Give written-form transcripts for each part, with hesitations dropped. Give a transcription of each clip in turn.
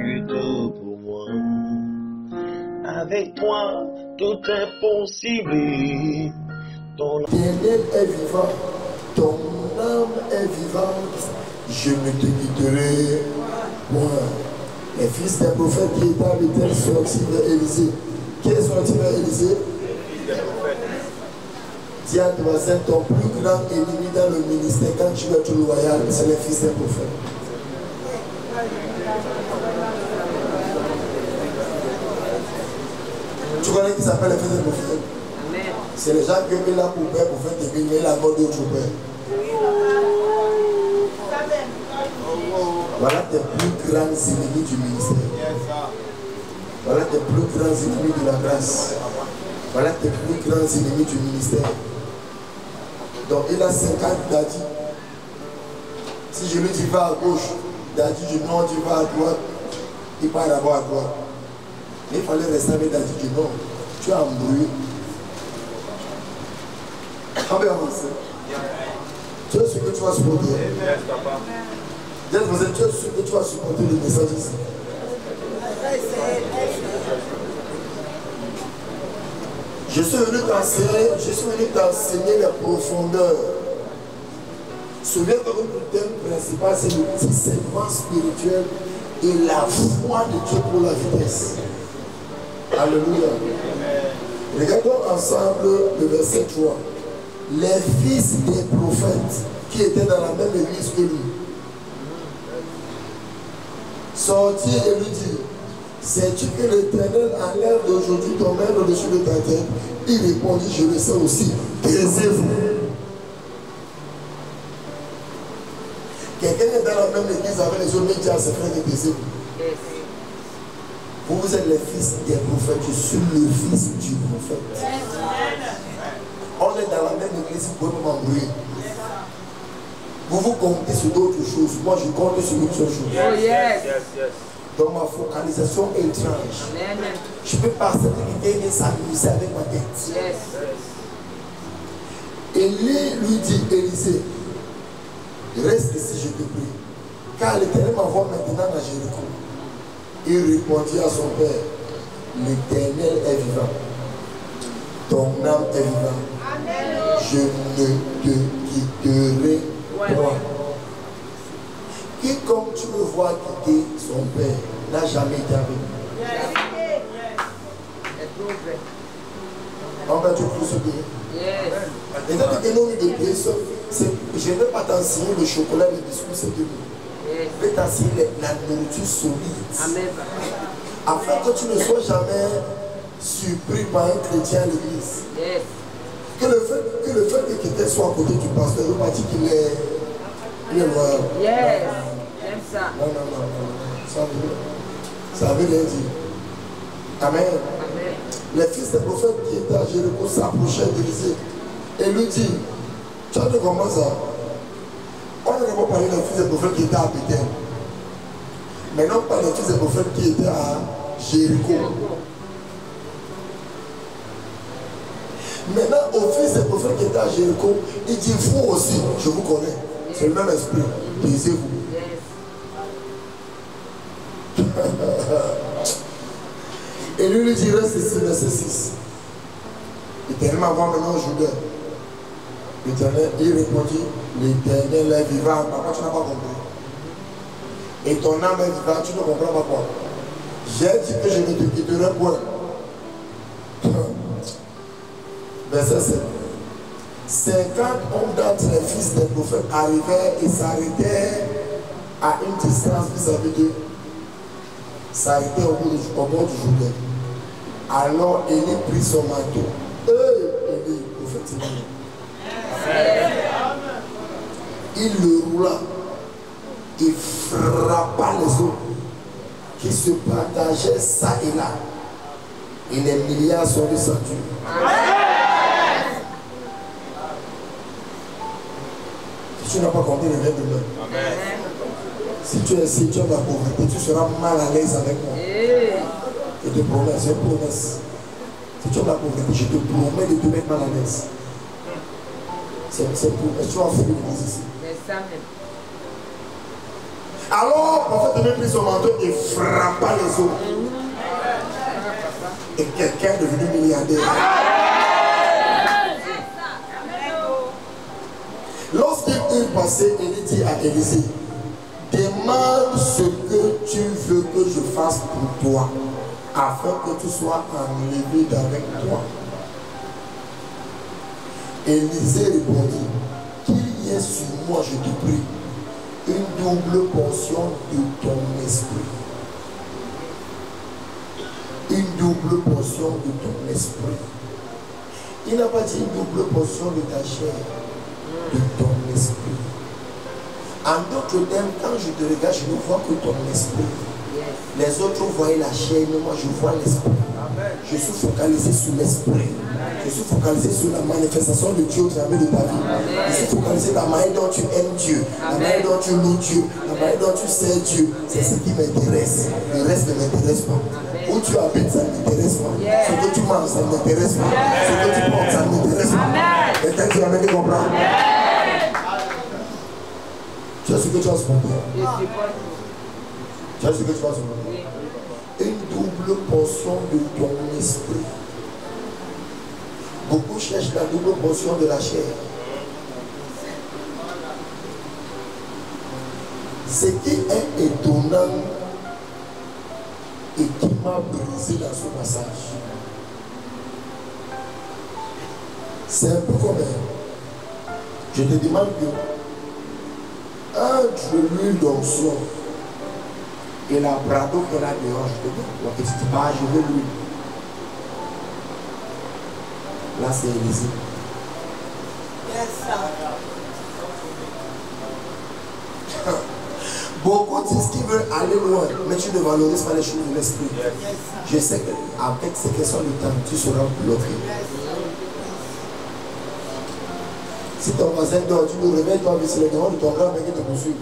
fut tout pour moi. Avec toi, tout est possible. Ton L'éternel est vivant, ton âme est vivante, je ne te quitterai point. Les fils des prophètes qui étaient à Bethel sortis vers Élysée. Qui est sorti vers Élysée? Dis à ton voisin, ton plus grand ennemi dans le ministère, quand tu veux être loyal, c'est les fils des prophètes. Tu connais qui s'appelle les fils des prophètes? C'est les gens qui ont mis la poubelle pour faire des vignes, la mort d'autres pères. Voilà tes plus grands ennemis du ministère. Voilà tes plus grands ennemis de la grâce. Voilà tes plus grands ennemis du ministère. Donc il a 50 Dadi. Si je lui dis va à gauche, Dadi dit non, tu vas à droite. Il part d'abord à droite. Il fallait rester avec Dadi dit non, tu as embrouillé. Combien avancé? Tu es sûr que tu vas supporter? Tu es sûr que tu vas supporter le message ici? Je suis venu t'enseigner les profondeurs. Souviens-toi que le thème principal, c'est le discernement spirituel et la foi de Dieu pour la vitesse. Alléluia. Regardons ensemble le verset 3. Les fils des prophètes qui étaient dans la même église que lui sortirent et lui dirent: sais-tu que l'Éternel enlève d'aujourd'hui ton maître au-dessus de ta tête? Il répondit: je le sais aussi. Taisez-vous. Quelqu'un est dans la même église avec les hommes, il dit à ses frères: taisez-vous. Vous êtes les fils des prophètes, je suis le fils du prophète. On est dans la même église, vous pouvez m'embrouiller. Vous vous comptez sur d'autres choses, moi je compte sur une seule chose. Oh yes. Donc ma focalisation est étrange. Je peux passer de l'idée et s'amuser avec ma tête. Yes. Élie lui dit: Élisée, reste ici, je te prie, car l'Éternel m'envoie maintenant à Jéricho. Il répondit à son père: l'Éternel est vivant, ton âme est vivante. Je ne te quitterai point. Quiconque tu me vois quitter son père n'a jamais été avec moi. On va tout crucifier. Et dans le nom de Dieu, je ne vais pas t'enseigner le chocolat, le biscuit, c'est tout. Je vais t'enseigner la nourriture solide. Amen. Afin que tu ne sois jamais surpris par un chrétien à l'église. Que le fait que quelqu'un soit à côté du pasteur, ne veut pas dire qu'il est loyal. Yes. J'aime ça. Non. Ça veut rien dire. Amen. Les fils des prophètes qui étaient à Jéricho s'approchaient d'Élisée et lui dit: tu as de comment ça? On n'a pas parlé des fils des prophètes qui étaient à Bethel. Maintenant, on parle des fils des prophètes qui étaient à Jéricho. Maintenant, aux fils des prophètes qui étaient à Jéricho, il dit: vous aussi, je vous connais. C'est le même esprit. Taisez-vous. Et lui dit: reste ici, verset 6. L'Éternel m'envoie maintenant au Juda. L'Éternel, il répondit: l'Éternel est vivant. Papa, tu n'as pas compris. Et ton âme est vivante, tu ne comprends pas quoi. J'ai dit que je ne te quitterai point. Verset 7. 50 hommes d'entre les fils des prophètes arrivèrent et s'arrêtèrent à une distance vis-à-vis d'eux. S'arrêtèrent au bord du Jourdain. Alors Élie prit son manteau. Élie, prophétique. Il le roula. Il frappa les eaux qui se partageaient ça et là. Et les milliards sont descendus. Si tu n'as pas compris, reviens demain. Si tu es ici, tu as ma pauvreté, tu seras mal à l'aise avec moi. Je te promets, c'est une promesse. Si tu as ma pauvreté, je te promets de te mettre mal à l'aise. C'est une promesse. Tu vas faire une chose ici. Alors, le prophète devait pris son manteau et frappa les eaux. Et quelqu'un est devenu milliardaire. Lorsqu'il est passé, il dit à Élisée, demande ce que tu veux que je fasse pour toi, afin que tu sois enlevé d'avec toi. Élisée répondit, qu'il y ait sur moi, je te prie, une double portion de ton esprit. Une double portion de ton esprit. Il n'a pas dit une double portion de ta chair, de ton esprit. En d'autres termes, quand je te regarde, je ne vois que ton esprit. Les autres voient la chair, mais moi je vois l'esprit. Je suis focalisé sur l'esprit. Je suis focalisé sur la manifestation de Dieu au travers de ta vie. Je suis focalisé sur la manière dont tu aimes Dieu, la manière dont tu loues Dieu, la manière dont tu sais Dieu. C'est ce qui m'intéresse. Le reste ne m'intéresse pas. Où tu habites, ça ne m'intéresse pas. Ce que tu manges, ça ne m'intéresse pas. Ce que tu portes, ça ne m'intéresse pas. Quelqu'un qui va me comprendre. Tu as ce que tu as supporté. Tu as ce que tu as supporté. Une double portion de ton esprit. Beaucoup cherchent la double portion de la chair. Ce qui est étonnant et qui m'a brisé dans ce passage, c'est un peu comme je te demande que entre l'huile d'onction et la brado qu'on a dehors, je te dis, et tu dis pas, je veux l'huile. Là, c'est Élisée. Beaucoup disent qu'ils veulent aller loin, mais tu ne valorises pas les choses de l'esprit. Je sais qu'avec ces questions de temps, tu seras bloqué. Si ton voisin dort, tu le réveilles, toi, c'est le devant de ton grand-père qui te poursuit.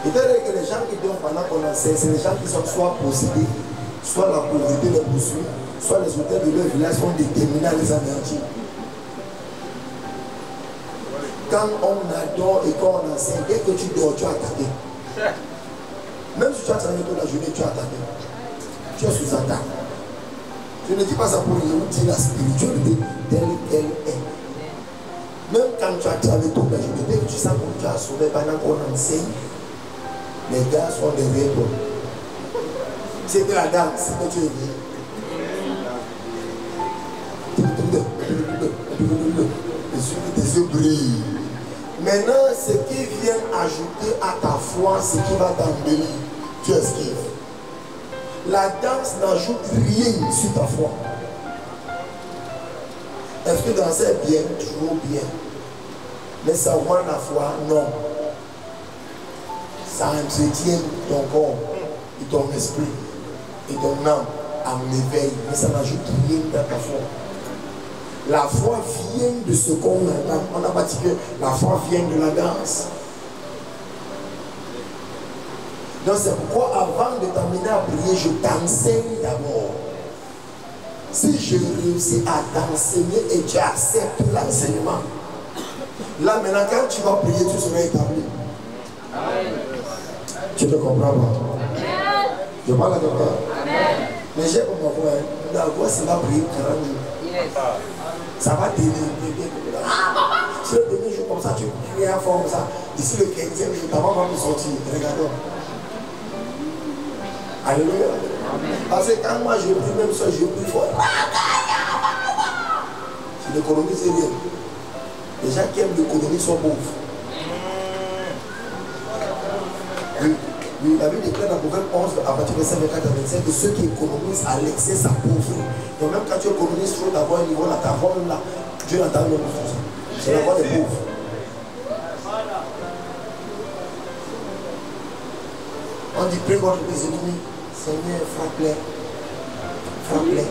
Il faut dire que les gens qui dorment pendant qu'on enseigne, c'est les gens qui sont soit possédés, soit la pauvreté les poursuit, soit les hôtels de leur village sont déterminés à les avertir. Quand on adore et quand on enseigne, dès que tu dors, tu as attaqué. Même si tu as travaillé toute la journée, tu as attaqué. Tu es sous attaque. Je ne dis pas ça pour vous dire la spiritualité telle qu'elle est. Même quand tu as travaillé toute la journée, dès que tu sens que tu as sauvé pendant qu'on enseigne, les gars sont derrière toi. C'est de la danse, c'est que tu es dit. Les yeux brillent. Maintenant, ce qui vient ajouter à ta foi, ce qui va t'embellir, tu esquives. La danse n'ajoute rien sur ta foi. Est-ce que danser est bien? Toujours bien. Mais savoir la foi, non. Ça entretient ton corps et ton esprit et ton âme en éveil, mais ça n'ajoute rien dans ta foi. La foi vient de ce qu'on entend. On n'a pas dit que la foi vient de la danse. Donc c'est pourquoi avant de t'amener à prier, je t'enseigne d'abord. Si je réussis à t'enseigner et tu acceptes l'enseignement, là maintenant quand tu vas prier, tu seras établi. Tu ne comprends pas? Je parle à quelqu'un. Mais j'ai pour ma voix, la voix c'est la prière 40 jours. Ça va t'aider. Si le premier jour comme ça, tu pries à fond comme ça. D'ici le 15e jour, ta maman va me sortir. Regardons. Alléluia. Parce que quand moi je prie, même ça, je prie fort. Je n'économise rien. Les gens qui aiment l'économie sont pauvres. Oui, la Bible déclare dans Proverbe 11, à partir de 24 à 25, que ceux qui économisent à l'excès sont pauvres. Donc même quand tu économises trop d'avoir un niveau là, ta voix même là, Dieu n'entend même pas ça. C'est la voix des pauvres. On dit prie contre les ennemis. Seigneur, frappe-les. Frappe-les.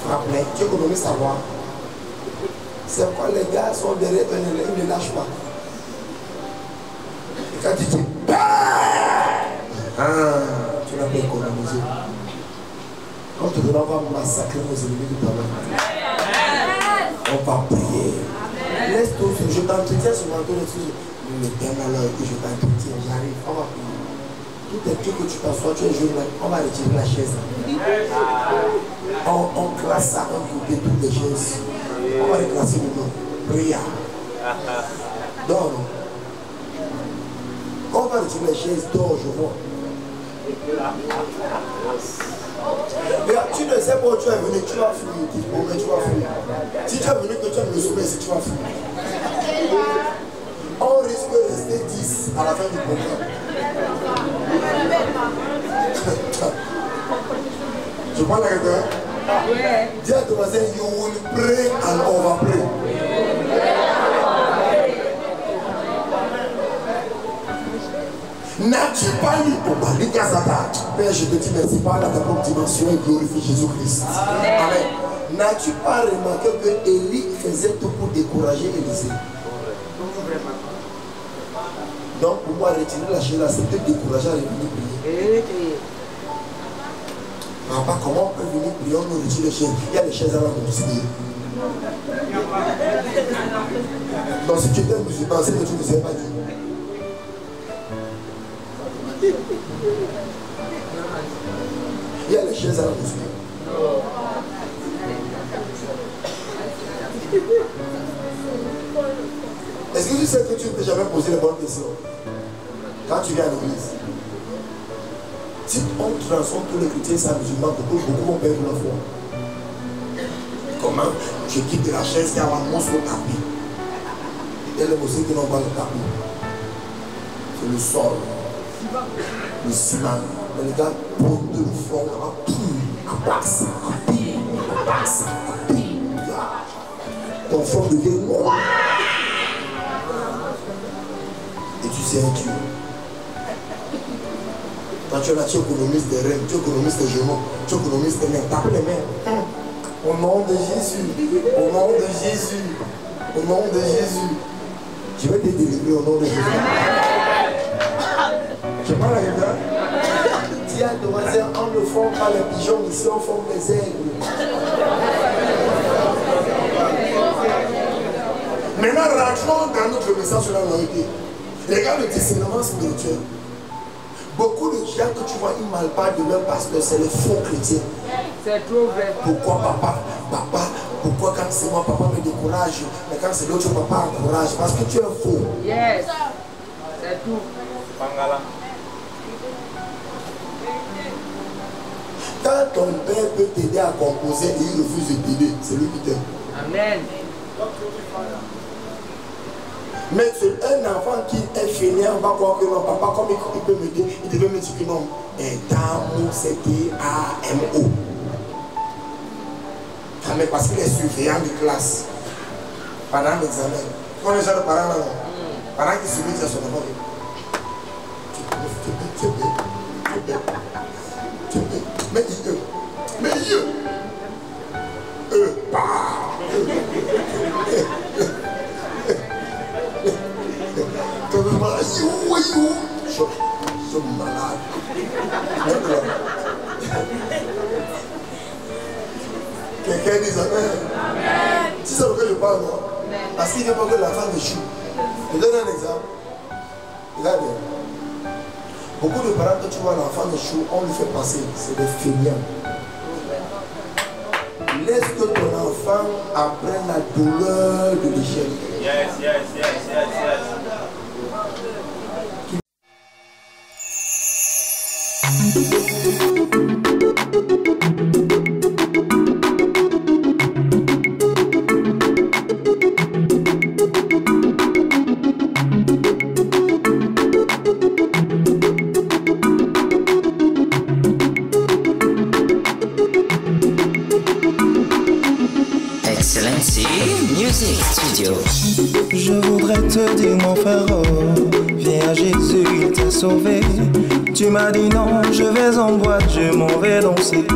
Frappe-les. Tu économises ta voix. C'est pourquoi les gars sont derrière toi, ils ne lâchent pas. Et quand tu dis tu n'as pas économisé. Quand tu va massacrer nos ennemis de ta main. On va prier. Laisse tout, je t'entretiens souvent tous les trucs. Le thème alors que je t'entretiens, j'arrive, on va payer. Tout est truc que tu t'assois, tu es jeune, on va retirer la chaise. On classe ça, on coupe toutes les chaises. On va les classer le nom. Prière. Dors. On va retirer les chaises, dors, je vois. Regarde, tu ne sais pas où tu es venu, tu vas fuir. Mais tu vas fuir. Si tu es venu que tu aimes le sommeil, si tu vas fuir. On risque de rester 10 à la fin du programme. Je parle à quelqu'un. Dis à ton voisin, you will pray and overpray. N'as-tu pas lu Père, je te dis merci, parle à ta propre dimension et glorifie Jésus-Christ. Amen. N'as-tu pas remarqué que Élie faisait tout pour décourager Élisée? Donc pour moi, retirer la chaise là, c'est peut-être décourager à revenir prier. Papa, comment on peut venir prier, on nous retire les chaises? Il y a les chaises à la musulmane. Donc si tu étais musulman, c'est que tu ne sais pas dire. Il y a les chaises à la musulmane. Est-ce que tu sais que tu ne t'es jamais posé les bonnes questions quand tu viens à l'église? Si on transforme tous les chrétiens sans musulmans, beaucoup vont perdre leur foi. Comment je quitte la chaise qui a la mousse au tapis? Et les musiques qui n'ont pas le tapis. C'est le sol, le ciment. Mais les gars pondent le front, à passe, ton front devient noir. Et tu sais un Dieu. Quand tu es là, tu économises des rênes, tu économises tes genoux, tu économises tes mains, tape les mains. Au nom de Jésus, au nom de Jésus, au nom de Jésus. Je vais te délivrer au nom de Jésus. Je parle à quelqu'un. Dis à ton voisin, on ne forme pas les pigeons, ici on forme les aigles. Maintenant, rentrons dans notre message sur la loyauté. Regarde le discernement spirituel. Beaucoup de gens que tu vois, ils ne parlent pas de leur pasteur, c'est les faux chrétiens. C'est trop vrai. Pourquoi papa, pourquoi quand c'est moi, papa me décourage, mais quand c'est l'autre, papa encourage? Parce que tu es faux. Yes. C'est tout. Quand ton père peut t'aider à composer et il refuse de t'aider, c'est lui qui t'aime. Amen. Mais c'est un enfant qui est fainéant, on va croire que non, papa, comme il peut me dire, il devait me dire que non. Et Damo, c'est D-A-M-O. Mais parce qu'il est surveillant de classe pendant l'examen. Quand les gens de parents là, pendant qu'il subit à son enfant, mais je suis malade. Quelqu'un dit amen. Si c'est lequel je parle, moi. Parce qu'il ne veut pas que l'enfant échoue. Je donne un exemple. Regarde. Beaucoup de parents, quand tu vois l'enfant échoue, on lui fait passer. C'est des feignants. Laisse que ton enfant apprenne la douleur de l'échec. Yes, yes, yes, yes, yes. Excellency Music Studio. Je voudrais te dire mon frère, viens à Jésus, il t'a sauvé. Tu m'as dit non, je vais en boîte, je m'en vais danser.